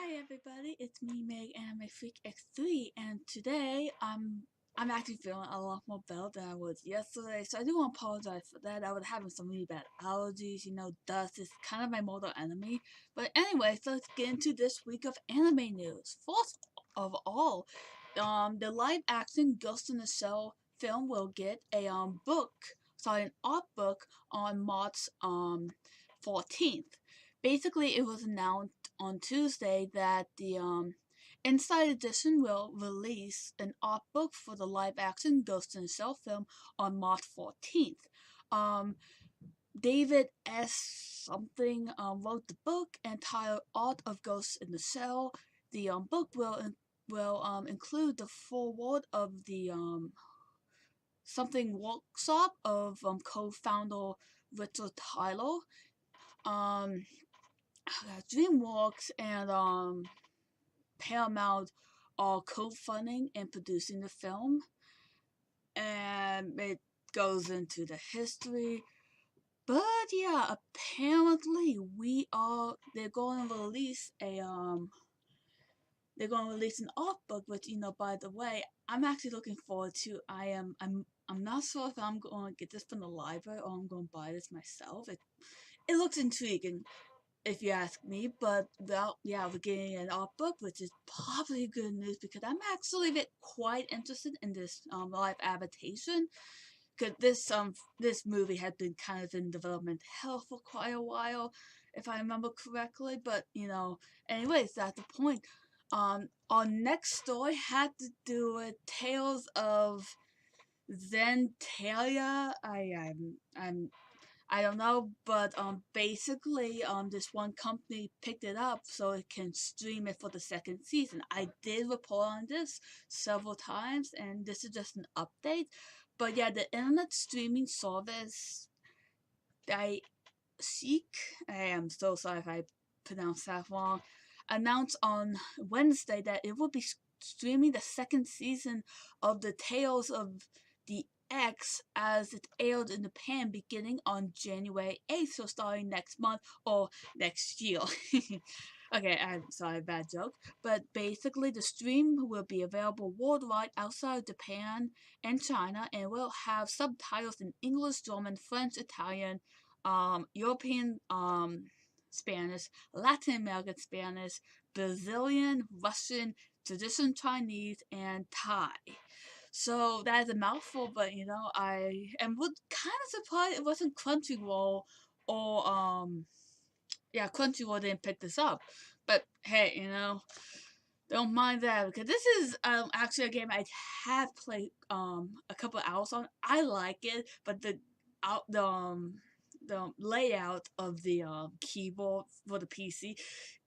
Hi everybody, it's me Meg Anime Freak X3, and today I'm actually feeling a lot more better than I was yesterday, so I do want to apologize for that. I was having some really bad allergies, dust is kind of my mortal enemy. But anyways, let's get into this week of anime news. First of all, the live action Ghost in the Shell film will get a an art book on March 14th. Basically, it was announced on Tuesday that the Inside Edition will release an art book for the live-action Ghost in the Shell film on March 14th. Um, David S. something wrote the book entitled Art of Ghosts in the Shell. The book will include the foreword of the something workshop of co-founder Richard Tyler. Um, DreamWorks and Paramount are co-funding and producing the film, and it goes into the history. But yeah, apparently they're going to release an art book, which by the way, I'm actually looking forward to. I'm not sure if I'm going to get this from the library or I'm going to buy this myself. It looks intriguing, if you ask me. But well, yeah, we're getting an art book, which is probably good news because I'm actually quite interested in this live adaptation. Because this movie had been kind of in development hell for quite a while, if I remember correctly. But anyways, that's the point. Our next story had to do with Tales of Zentilia. I don't know, but basically this one company picked it up so it can stream it for the second season. I did report on this several times, and this is just an update. But yeah, the internet streaming service I seek, I am so sorry if I pronounced that wrong, announced on Wednesday that it will be streaming the second season of the Tales of the X as it aired in Japan beginning on January 8th, so starting next month or next year. Okay, I'm sorry, bad joke. But basically, the stream will be available worldwide outside of Japan and China, and will have subtitles in English, German, French, Italian, European Spanish, Latin American Spanish, Brazilian, Russian, traditional Chinese, and Thai. So that is a mouthful, but I am kind of surprised it wasn't Crunchyroll or yeah, Crunchyroll didn't pick this up. But hey, don't mind that because this is actually a game I have played a couple of hours on. I like it, but out the layout of the keyboard for the PC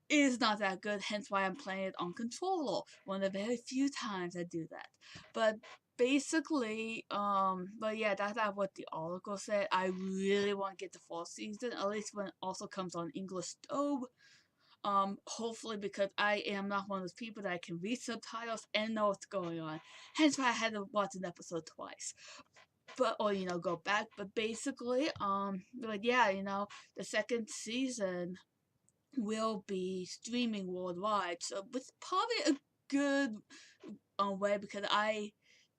is not that good, hence why I'm playing it on controller. One of the very few times I do that. But basically, but yeah, that's not what the article said. I really want to get the fourth season, at least when it also comes on English dub. Hopefully, because I am not one of those people that I can read subtitles and know what's going on. Hence why I had to watch an episode twice. But or go back. But basically, but yeah, the second season will be streaming worldwide. So it's probably a good way because I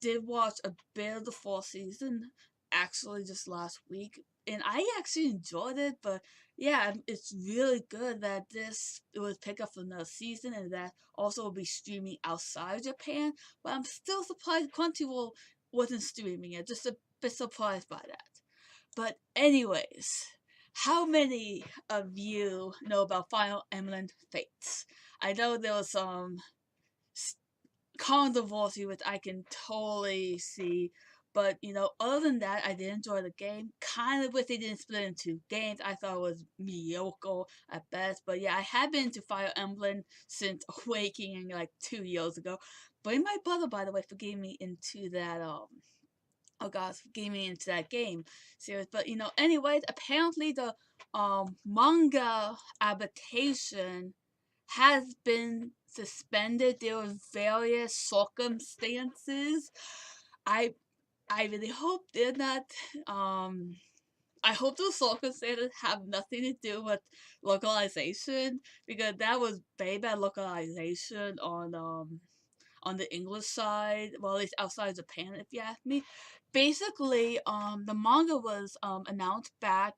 did watch a bit of the fourth season actually just last week, and I actually enjoyed it. But yeah, it's really good that it was picked up for another season, and that also will be streaming outside of Japan. But I'm still surprised Crunchyroll wasn't streaming it. Just a bit surprised by that. But anyways, how many of you know about Fire Emblem Fates? I know there was some controversy, which I can totally see. But other than that, I did enjoy the game. Kind of wish they didn't split into games. I thought it was mediocre at best. But yeah, I have been to Fire Emblem since Awakening like 2 years ago. Blame my brother, by the way, for getting me into that oh god, getting me into that game series. But anyways, apparently the manga adaptation has been suspended. There were various circumstances. I I really hope they're not I hope those circumstances have nothing to do with localization, because that was very bad localization on the English side, well, at least outside Japan, if you ask me. Basically, the manga was announced back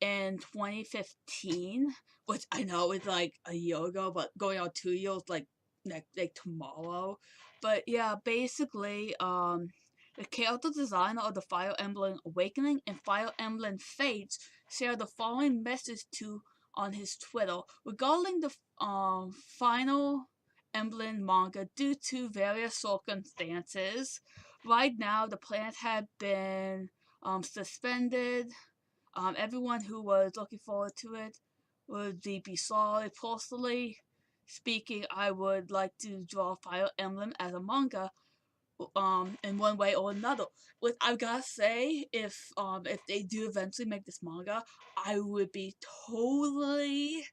in 2015, which I know is like a year ago, but going on 2 years like tomorrow. But yeah, basically, the character designer of the Fire Emblem Awakening and Fire Emblem Fates shared the following message to on his Twitter regarding the final Emblem manga. Due to various circumstances, right now the plans have been suspended. Everyone who was looking forward to it would be sorry. Personally speaking, I would like to draw Fire Emblem as a manga, in one way or another. Which I gotta say, if they do eventually make this manga, I would be totally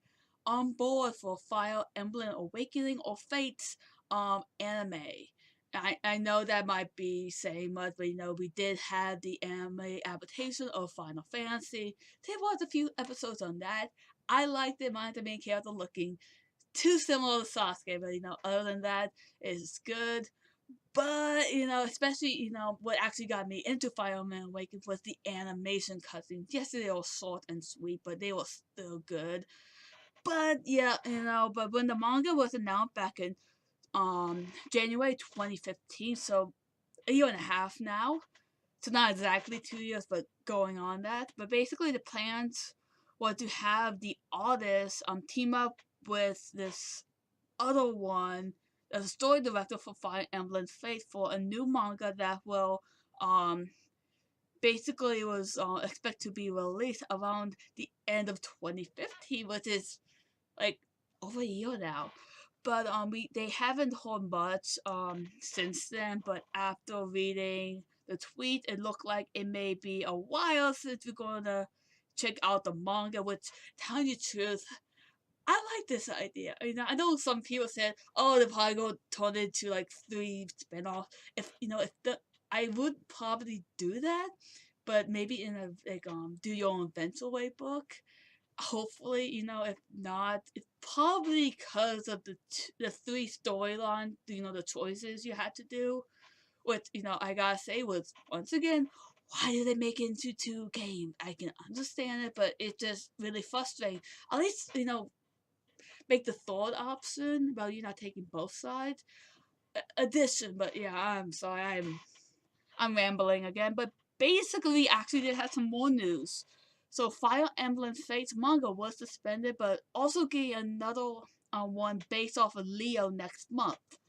on board for Fire Emblem Awakening or Fates anime. I know that might be saying much, but we did have the anime adaptation of Final Fantasy. There was a few episodes on that. I liked it, the main character looking too similar to Sasuke, but other than that, it's good. But especially what actually got me into Fire Emblem Awakening was the animation cutscenes. Yes, they were short and sweet, but they were still good. But yeah, but when the manga was announced back in January 2015, so a year and a half now. So not exactly 2 years, but going on that. But basically, the plans were to have the artists team up with this other one, as a story director for Fire Emblem Fates, for a new manga that will basically was expected to be released around the end of 2015, which is like over a year now. But they haven't heard much since then. But after reading the tweet, it looked like it may be a while since we're gonna check out the manga. Which, telling you the truth, I like this idea. I know some people said, "Oh, they're probably gonna turn it into like 3 spin-offs." If the I would probably do that, but maybe in a do your own adventure way book. Hopefully, if not, it's probably because of the three storyline, the choices you had to do. Which I gotta say was, once again, why did they make it into two games? I can understand it, but it's just really frustrating. At least make the third option about you not taking both sides addition. But yeah, I'm sorry, I'm rambling again. But basically, actually, they had some more news. So Fire Emblem Fates manga was suspended, but also getting another one based off of Leo next month.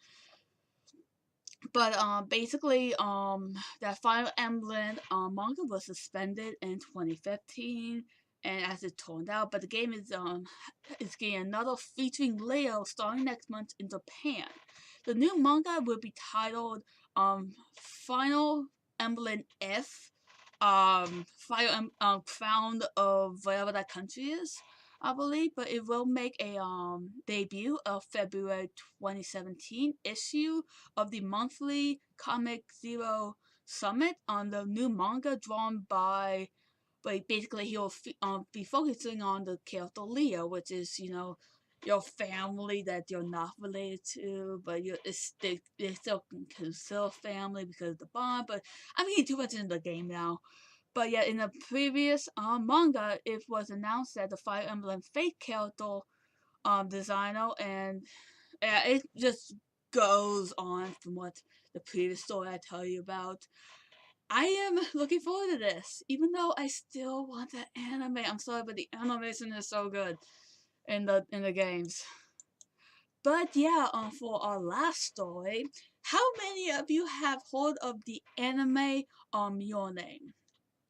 But basically, that Fire Emblem manga was suspended in 2015, and as it turned out, but the game is getting another featuring Leo starting next month in Japan. The new manga will be titled Final Emblem F, found of whatever that country is, I believe, but it will make a debut of February 2017 issue of the monthly Comic Zero Summit on the new manga drawn by. But basically, he'll be focusing on the character Leo, which is your family that you're not related to, but they still consider family because of the bond. But I'm getting too much into the game now. But yeah, in the previous manga, it was announced that the Fire Emblem Fate character designer, and yeah, it just goes on from what the previous story I tell you about. I am looking forward to this, even though I still want the anime. I'm sorry, but the animation is so good in the games. But yeah, for our last story, how many of you have heard of the anime Your Name?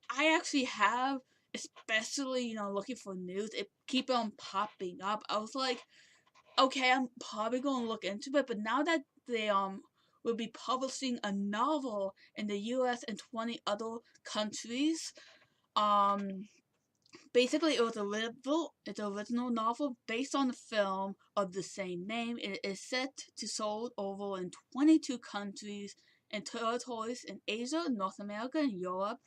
I actually have, especially looking for news. It keep on popping up. I was like, okay, I'm probably gonna look into it. But now that they will be publishing a novel in the U.S. and 20 other countries, um, basically it's an original novel based on the film of the same name. It is set to sold over in 22 countries and territories in Asia, North America, and Europe.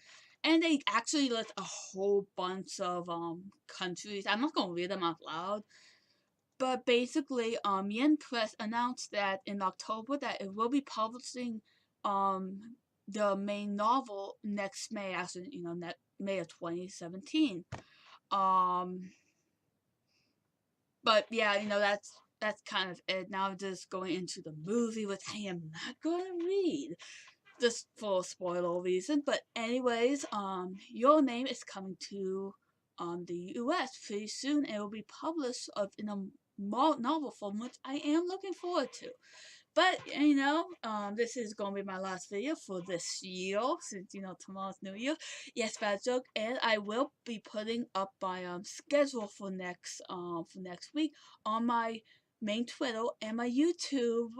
And they actually list a whole bunch of countries. I'm not gonna read them out loud, but basically, Yen Press announced that in October that it will be publishing the main novel next May, actually, May of 2017. Um, but yeah, that's kind of it. Now I'm just going into the movie, which I am not going to read, just for spoiler reason. But anyways, Your Name is coming to the U.S. pretty soon. It will be published in a novel form, which I am looking forward to. But this is gonna be my last video for this year, since tomorrow's New Year. Yes, bad joke, and I will be putting up my schedule for next week on my main Twitter and my YouTube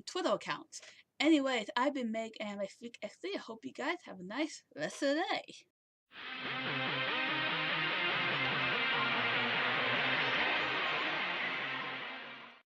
Twitter accounts. Anyways, I've been Meg and I speak XD. I hope you guys have a nice rest of the day.